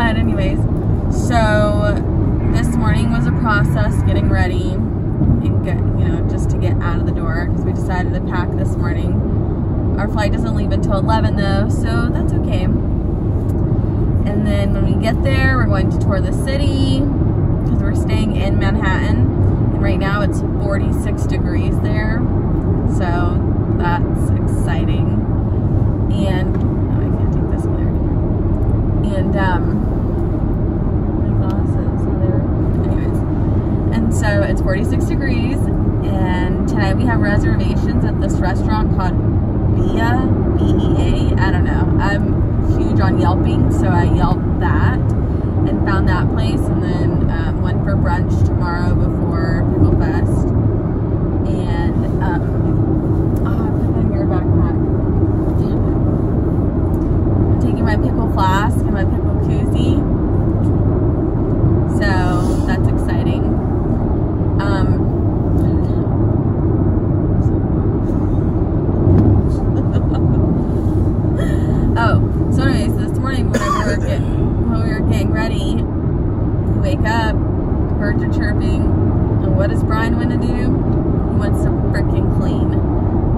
But anyways, so this morning was a process getting ready and get, just to get out of the door because we decided to pack this morning. Our flight doesn't leave until 11 though, so that's okay. And then when we get there, we're going to tour the city because we're staying in Manhattan. And right now it's 46 degrees there, so that's exciting. And oh, I can't take this clear. And my glasses, anyways. And so it's 46 degrees, and tonight we have reservations at this restaurant called Bea, B-E-A, I don't know. I'm huge on Yelping, so I yelped that and found that place, and then went for brunch tomorrow before Pickle Fest. And oh, I put that in your backpack. Damn it. I'm taking my pickle flask and my pickle koozie, so that's exciting. Oh, so anyways, this morning when we were getting ready, we wake up, birds are chirping, and what does Brian want to do? He wants to freaking clean.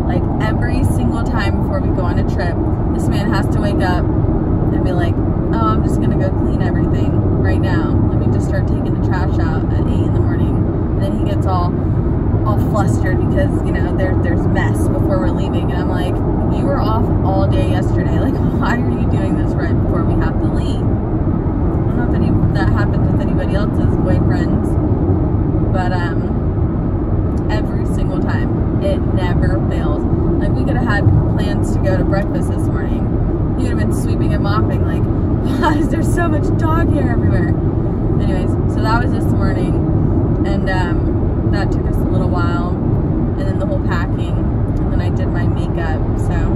Like every single time before we go on a trip, this man has to wake up and be like, oh, I'm just gonna go clean everything right now. Let me just start taking the trash out at 8 in the morning. And then he gets all flustered because, there's mess before we're leaving. And I'm like, you were off all day yesterday. Like, why are you doing this right before we have to leave? I don't know if that happens with anybody else's boyfriends, but every single time, it never fails. Like, we could have had plans to go to breakfast this morning. He would have been sweeping and mopping. Like, why is there so much dog hair everywhere? Anyways, so that was this morning, and that took us a little while, and then the whole packing, and then I did my makeup. So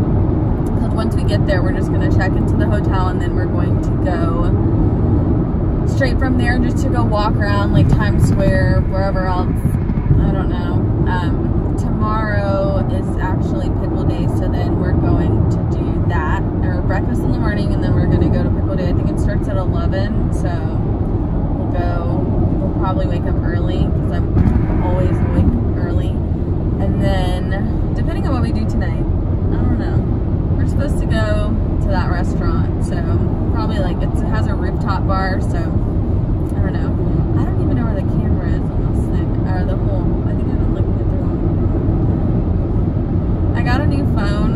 once we get there, we're just going to check into the hotel, and then we're going to go straight from there just to go walk around like Times Square, wherever else, I don't know. Tomorrow is actually Pickle Day, so then we're going to do that, or breakfast in the morning, and then we're going to go to Pickle Day. I think it starts at 11, so we'll probably wake up early because I'm always awake early. And then, depending on what we do tonight, I don't know. We're supposed to go to that restaurant, so probably like it has a rooftop bar, so I don't know. I don't even know where the camera is on this thing, or the whole. I think I've been looking at the wrong phone. I got a new phone,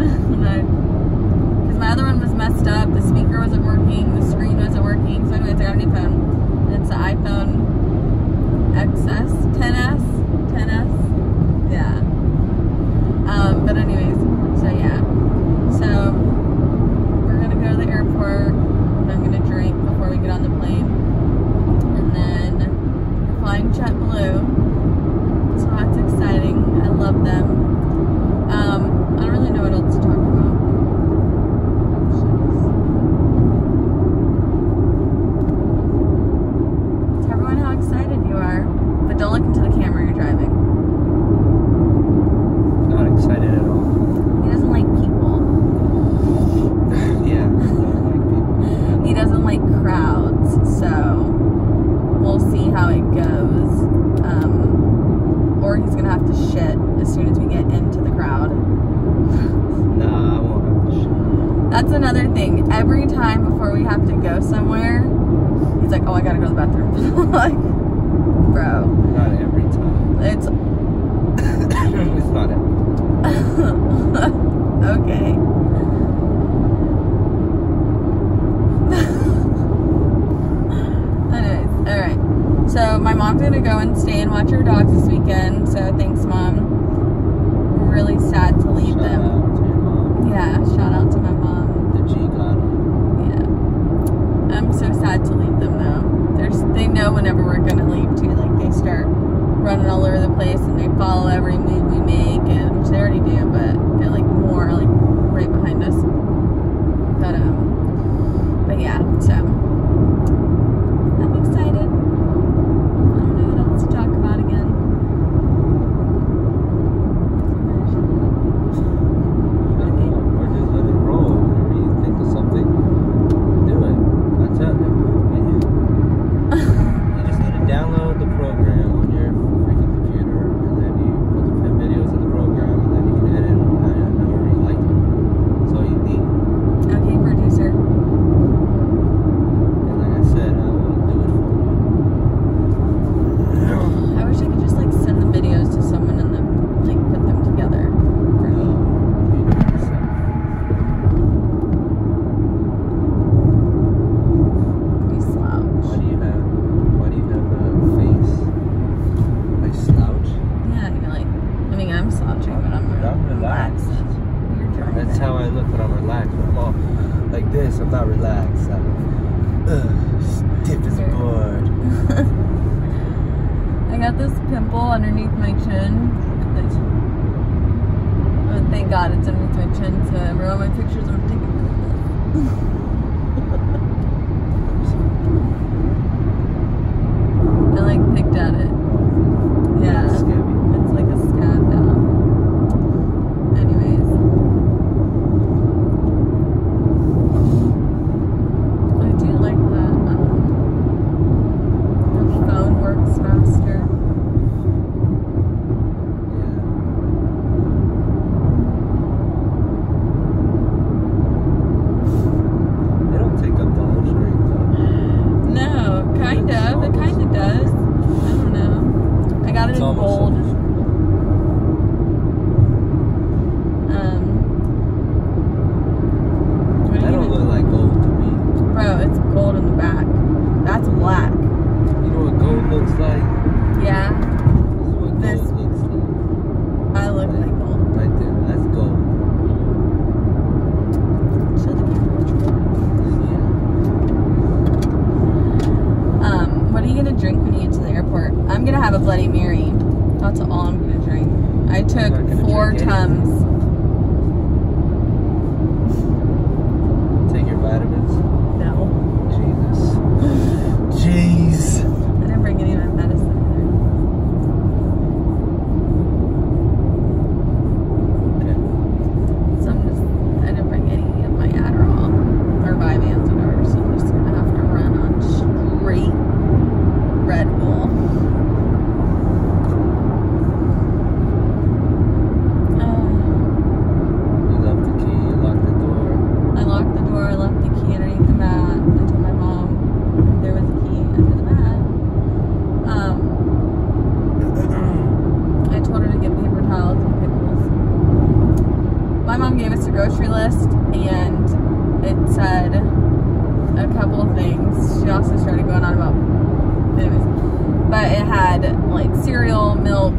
because my other one was messed up. The speaker wasn't working, the screen wasn't working. So anyways, I got a new phone, and it's the iPhone XS, 10S, yeah. But anyways, so yeah. So we're gonna go to the airport, and I'm gonna drink before we get on the plane, and then we're flying JetBlue, so that's exciting. I love them. I don't really know what else to talk about. Tell everyone how excited you are, but don't look into the camera. You're driving. Not excited at all. He doesn't like people. Yeah, I don't like people. He doesn't like crowds, so we'll see how it goes. Or he's gonna have to shit as soon as we get into the crowd. Nah, I won't have to shit. That's another thing. Every time before we have to go somewhere, he's like, oh, I gotta go to the bathroom. Like, bro. Not every time. It's It's not every time. okay. Anyways, alright. So my mom's gonna go and stay and watch her dogs this weekend, so thanks, Mom. I'm really sad to leave them. Shout out to your mom. Yeah, shout out to my mom. The G God. Yeah. I'm so sad to leave them though. They know whenever we're gonna leave too. Like they start running all over the place and they follow every move we make, and which they already do, but they're like more like right behind us. But yeah, so I'm excited. I don't know what else to talk about again. Or just let it roll. Whenever you think of something, do it. That's it. relaxed. Stiff as a board. I got this pimple underneath my chin. But thank God it's underneath my chin, so every all my pictures I'm taking I like picked at it. Yeah. It's scabby. It's like a scab now. Anyways. I do like that the phone works faster. They don't take up the whole screen though. No, kind of. It kind of does. I don't know. I got it in gold. That don't look like gold to me. Bro, it's gold in the back. That's black. You know what gold looks like? Yeah. This is what gold looks like. I look like gold. Right there, that's gold. Show the camera what you're doing. Yeah. What are you gonna drink when you get to the airport? I'm gonna have a Bloody Mary. That's all I'm gonna drink. I took 4 Tums. Take your vitamins. No. Jesus. Jeez. I didn't bring any of my medicine Okay. either. So I didn't bring any of my Adderall or Vyvanse or whatever, so I'm just gonna have to run on straight Red Bull. You left the key, you locked the door. I locked the door, I left the key underneath the mat. I told my mom there was a key under the mat. I told her to get paper towels and pickles. My mom gave us a grocery list and it said a couple of things. She also started going on about, anyways, but it had like cereal, milk,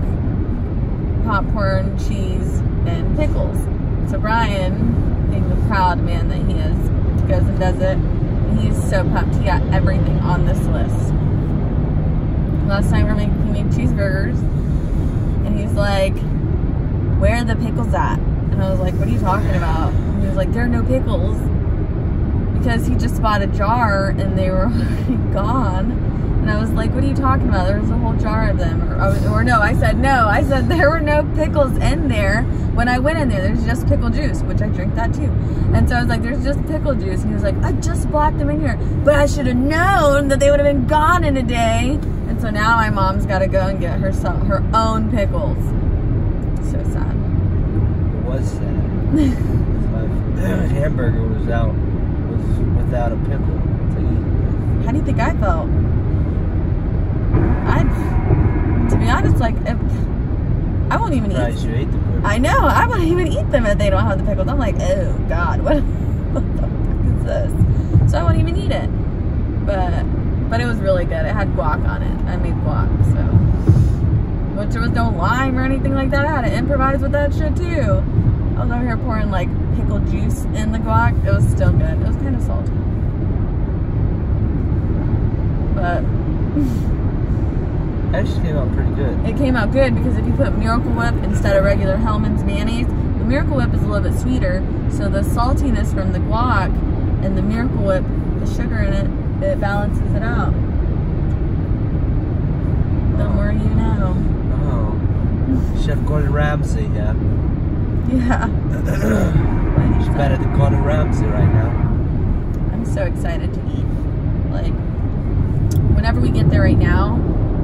popcorn, cheese, and pickles. So Brian, being the proud man that he is, goes and does it. He's so pumped. He got everything on this list. Last time he made cheeseburgers, and he's like, "Where are the pickles at?" And I was like, "What are you talking about?" And he was like, "There are no pickles," because he just bought a jar and they were already gone. And I was like, "What are you talking about? There was a whole jar of them." Or no, I said no. I said there were no pickles in there. When I went in there, there's just pickle juice, which I drink that too. And so I was like, "There's just pickle juice." And he was like, "I just bought them in here, but I should have known that they would have been gone in a day." And so now my mom's got to go and get herself her own pickles. So sad. It was sad. My hamburger was without a pickle to eat. How do you think I felt? To be honest, like, I won't even eat. You ate the pickle. I know, I won't even eat them if they don't have the pickles. I'm like, oh God, what the fuck is this? So I won't even eat it. But it was really good. It had guac on it. I made guac, so. Which there was no lime or anything like that. I had to improvise with that shit too. I was over here pouring like pickle juice in the guac. It was still good. It was kind of salty. But It actually came out pretty good. it came out good because if you put Miracle Whip instead of regular Hellmann's mayonnaise, the Miracle Whip is a little bit sweeter, so the saltiness from the guac and the Miracle Whip, the sugar in it, it balances it out. The more you know. Oh. Chef Gordon Ramsay, yeah. Yeah. She's better than Gordon Ramsay right now. I'm so excited to eat. Like, whenever we get there right now,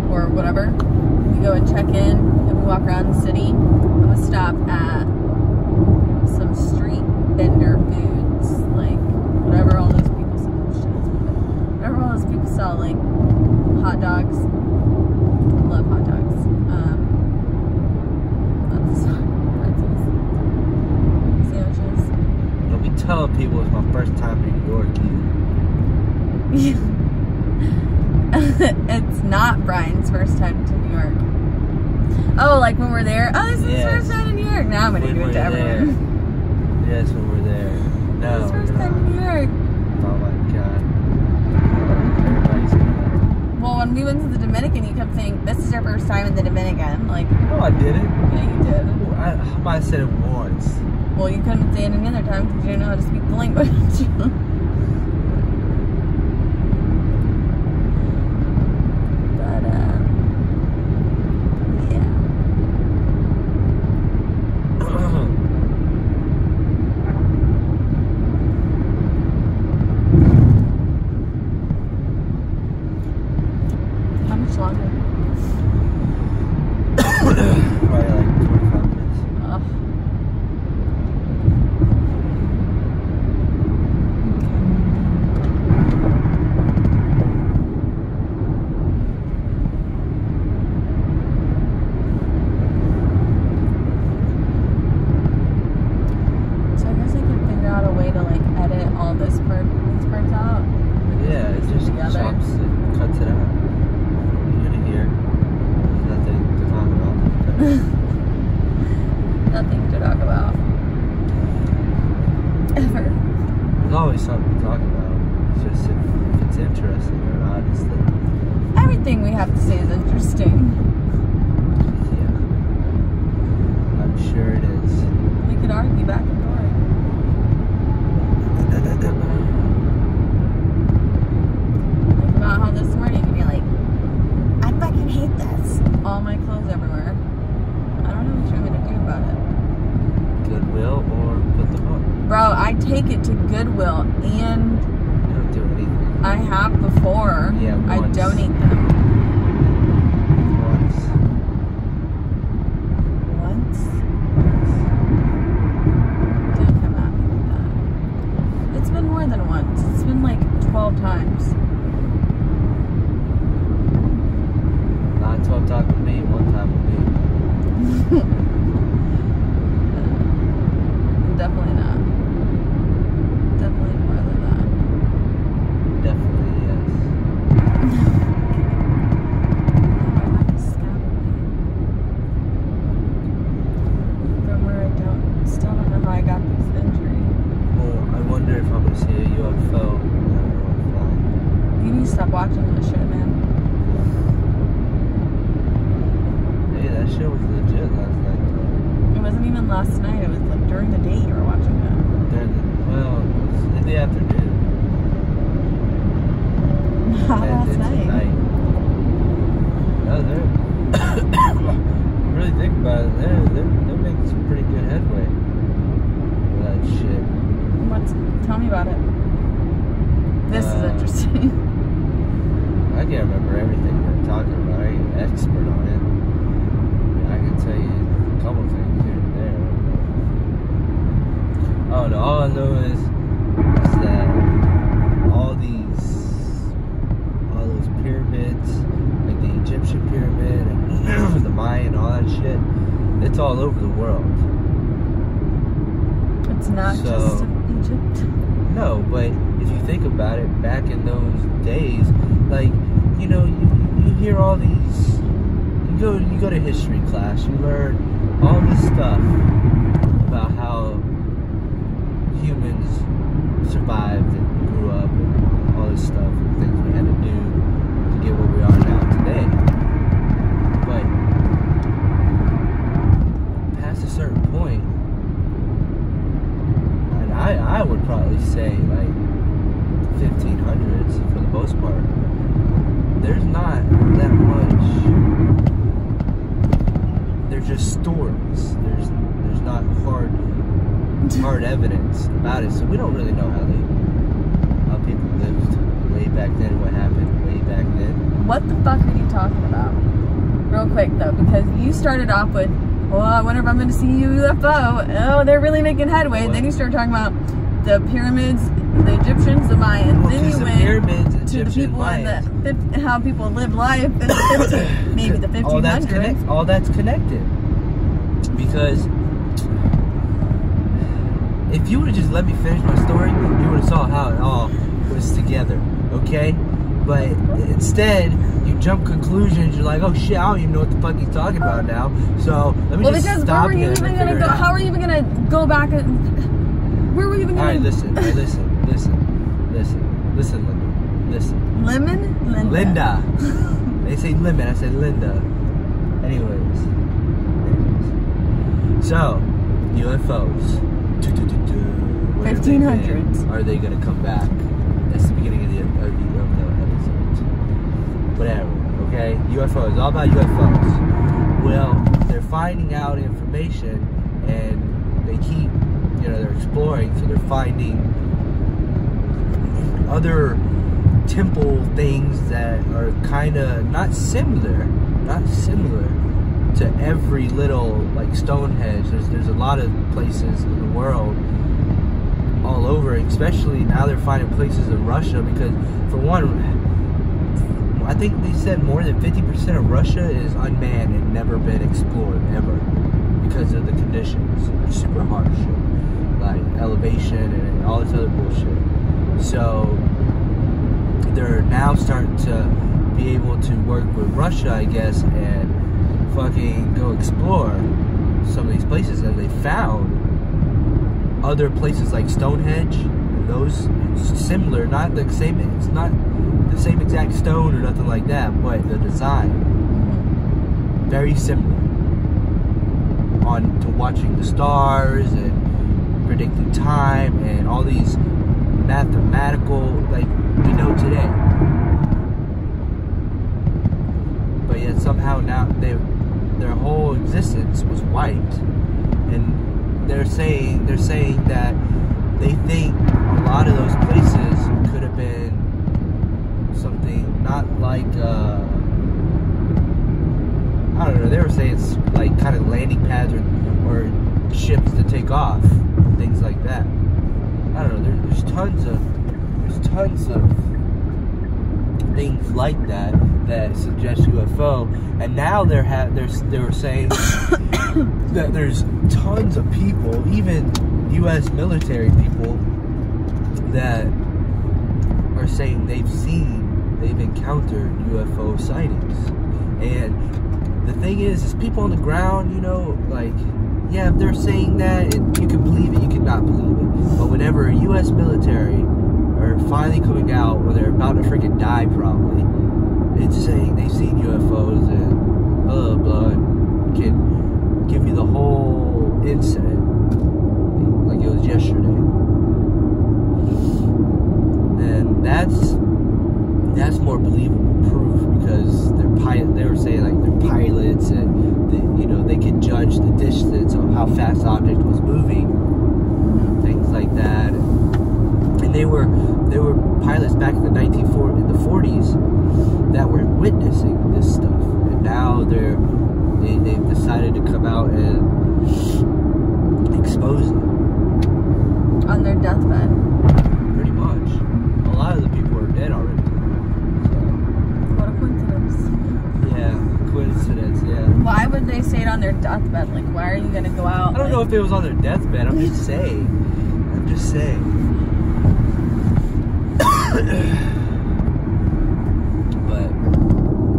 or whatever, we go and check in and we walk around the city. I'm gonna stop at some street vendor foods, like whatever all those people sell. Whatever all those people sell, like hot dogs. Love hot dogs. Pretzels, sandwiches. Don't be telling people it's my first time in New York either. It's not Brian's first time to New York. Oh, like when we're there? Oh, this is his first time in New York. Now I'm going to do it to everyone. Yes, when we're there. No. His first time in New York. Oh my god. Everybody's gonna... Well, when we went to the Dominican, you kept saying, this is your first time in the Dominican. Like, No, I didn't. yeah, you did. Well, how about I said it once? Well, you couldn't say it any other time because you didn't know how to speak the language. But, yeah. How much longer? Probably like 25 minutes. Ugh. So I guess I could figure out a way to like edit all these parts out. Yeah, it just Together. chops it, cuts it out. You're gonna hear. There's nothing to talk about. Nothing to talk about. Ever. There's always something to talk about. It's just if it's interesting or not, it's the... Everything we have to say is interesting. Yeah. I'm sure it is. We could argue back and forth. Like about how this morning you'd be like, I fucking hate this. All my clothes everywhere. I don't know what you want me to do about it. Goodwill or put them up. Bro, I take it to Goodwill and You don't do anything. I have before. Yeah, I once. donate them. Once. Once? Don't come at me with that. It's been more than once. It's been like 12 times. Not 12 times with me, one time with me. Definitely not. Definitely more than that. Definitely, yes. I have to scab from where I still don't know how I got this injury. Well, I wonder if I'm gonna see a UFO. You need to stop watching that shit, man. Hey, that shit was legit last night. It wasn't even last night. It was like during the day you were watching it. Well, it was in the afternoon. Not And last it's night. at night. No, they're... you really think about it, they're making some pretty good headway with that shit. Tell me about it. This is interesting. I can't remember everything we're talking about. I ain't an expert on it. I can tell you a couple things here and there. Oh no, all I know is that all those pyramids, like the Egyptian pyramid and the Mayan, all that shit, it's all over the world. It's not just in Egypt. No, but if you think about it, back in those days, like, you know, you hear all these, you go to history class, you learn all this stuff about how humans survived and grew up and all this stuff and things we had to do to get where we are now today. But past a certain point, and I would probably say like 1500s for the most part, there's not that much. They're just stories. There's not hard evidence about it, so we don't really know how people lived way back then, what happened way back then. What the fuck are you talking about? Real quick though, because you started off with, well, I wonder if I'm going to see a UFO. Oh, they're really making headway. What? Then you started talking about the pyramids, the Egyptians, the Mayans. Well, then you the went pyramids, to the Egyptian, people Mayans. in how people live life in the 15, maybe the 1500s. All that's connected. Because if you would have just let me finish my story, you would have saw how it all was together, okay? But instead, you jump conclusions. You're like, oh shit, I don't even know what the fuck he's talking about now. So let me just because stop where were you him even and gonna figure go? it out. How are you even gonna go back and where were you even All gonna? right, listen. Listen, Linda. Listen. Lemon? Linda. They say lemon. I said Linda. Anyways. So, UFOs. 1500s. Are they gonna come back? That's the beginning of the episode. Whatever. Okay. UFOs. All about UFOs. Well, they're finding out information, and they keep, they're exploring. So they're finding other temple things that are kind of not similar to every little, like Stonehenge. There's a lot of places in the world all over, especially now they're finding places in Russia, because for one, I think they said more than 50% of Russia is unmanned and never been explored ever because of the conditions. Super harsh shit, like elevation and all this other bullshit. So they're now starting to be able to work with Russia, I guess, and fucking go explore some of these places. And they found other places like Stonehenge, and those similar, not the same. It's not the same exact stone or nothing like that, but the design very similar. On to watching the stars and predicting time and all these mathematical, like we know today. But yet somehow now their whole existence was wiped, and they're saying that they think a lot of those places could have been something not like I don't know. They were saying it's like kind of landing pads or ships to take off, things like that. I don't know. There's tons of things like that suggest UFO, and now they were saying that there's tons of people, even U.S. military people, that are saying they've encountered UFO sightings. And the thing is people on the ground, like, yeah, if they're saying that, you can believe it, you cannot believe it. But whenever a U.S. military are finally coming out, or they're about to freaking die probably, it's saying they've seen UFOs and blah, blah, and can give you the whole incident like it was yesterday. Then that's more believable proof, because they were saying like they're pilots, and they could judge the distance of how fast the object was moving, things like that. And they were pilots back in the 40s that were witnessing this stuff, and now they've decided to come out and expose it on their deathbed. Pretty much. A lot of the people are dead already. What a coincidence. Yeah, coincidence, yeah. Why would they say it on their deathbed? Like, why are you gonna go out? I don't know if it was on their deathbed. I'm just saying. But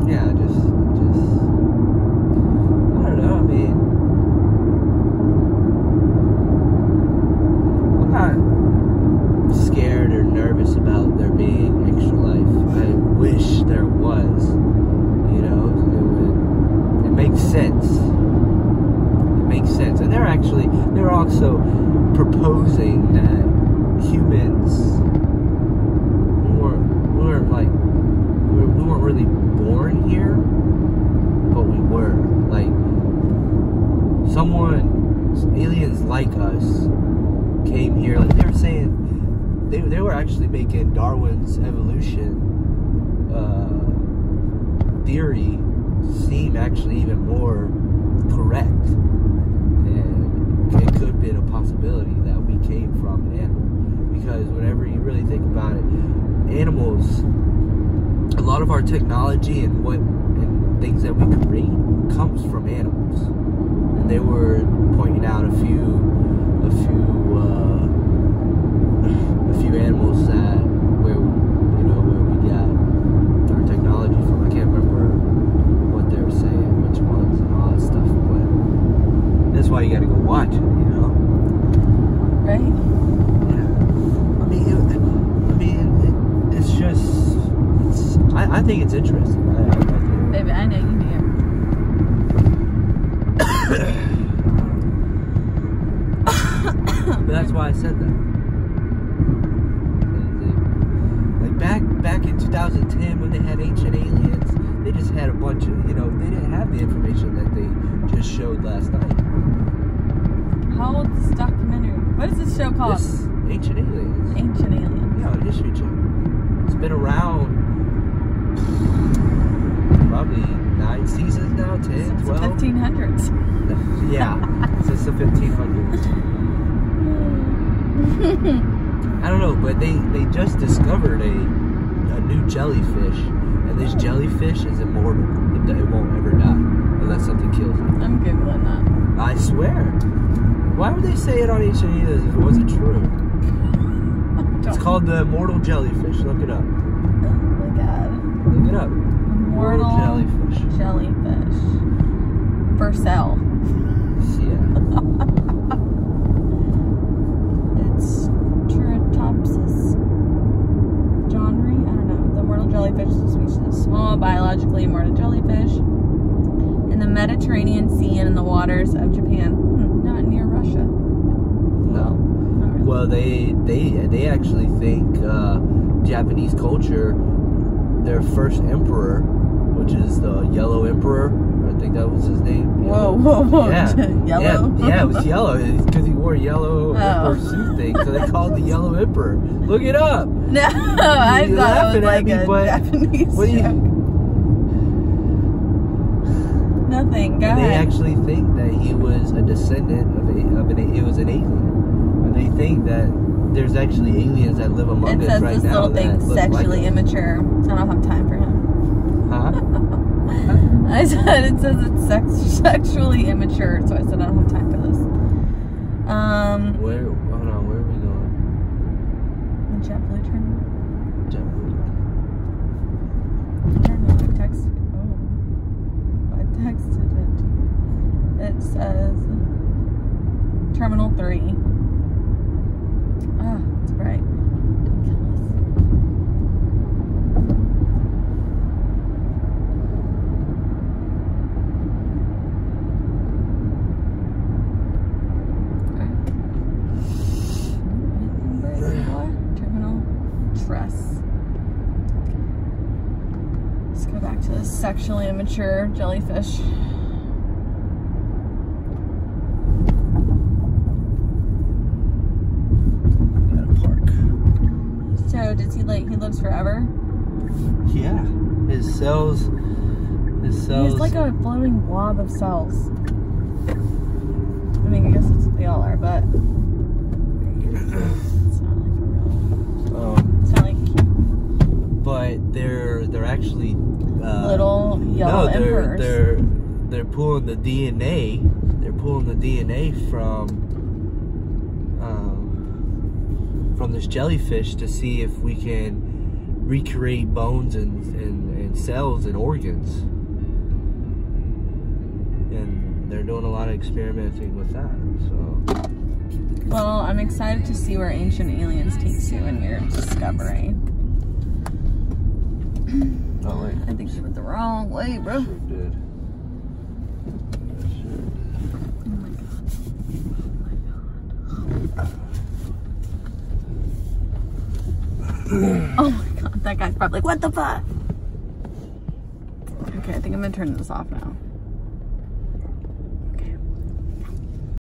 yeah, just I don't know. I mean, I'm not scared or nervous about there being extra life. I wish there was. It makes sense. It makes sense. And they're also proposing that humans we weren't really born here, but we were. Like, aliens like us came here. Like they were saying, they were actually making Darwin's evolution theory seem actually even more correct, and it could have been a possibility that we came from an animal, because whenever you really think about it, animals, a lot of our technology and things that we create comes from animals. And they were pointing out a few animals that where we got our technology from. I can't remember what they were saying, which ones and all that stuff, but that's why you gotta go watch it, Right? Yeah. I mean, I think it's interesting. I like it. Baby, I know you do. But that's why I said that. Like back in 2010 when they had ancient aliens, they just had a bunch of, they didn't have the information that they just showed last night. How old is this documentary? What is this show called? This Ancient Aliens. Ancient Aliens. Yeah, a history channel. It's been around probably 9 seasons now, 10, Since 12. the 1500s. Yeah, since the 1500s. I don't know, but they just discovered a new jellyfish, and this jellyfish is immortal. It won't ever die unless something kills it. I'm Googling that. I swear. Why would they say it on Ancient Aliens if it wasn't true? It's called the immortal jellyfish. Look it up. Oh my god. Look it up. Immortal jellyfish. Jellyfish. For sale. Yeah. It's Teratopsis genre. I don't know. The immortal jellyfish is a species of small, biologically immortal jellyfish in the Mediterranean Sea and in the waters of Japan. Not near Russia. No. Not really. Well, they actually think Japanese culture, their first emperor, which is the Yellow Emperor. I think that was his name. Whoa, whoa, whoa. Yeah. Yellow? Yeah, it was yellow because he wore a yellow emperor suit thing. So they called the Yellow Emperor. Look it up. No, I You're thought it was laughing like at me, a but Japanese what do you- joke. Nothing, go And they ahead. actually think that he was a descendant of it was an alien. And they think that there's actually aliens that live among It us says right this now. little thing, that look sexually like us. immature. I don't have time for him. Huh? I said it says it's sexually immature, so I said I don't have time for this. Hold on, where are we going? The JetBlue terminal. JetBlue. I don't know. I texted. Oh, I texted it. It says Terminal 3. Ah, it's bright. Don't kill us. Terminal Tress. Let's go back to this sexually immature jellyfish. At a park. So does he he lives forever? Yeah. His cells. He's like a floating blob of cells. I mean, I guess that's what they all are, but it's not like a real. It's not like But they're actually little yellow emperors. they're pulling the DNA. They're pulling the DNA from this jellyfish to see if we can recreate bones and cells and organs. And they're doing a lot of experimenting with that. So. Well, I'm excited to see where Ancient Aliens takes you in your discovery. Oh wait. I think you went the wrong way, bro. Sure did. Oh my god. Oh my god, that guy's probably like, what the fuck? Okay, I think I'm gonna turn this off now.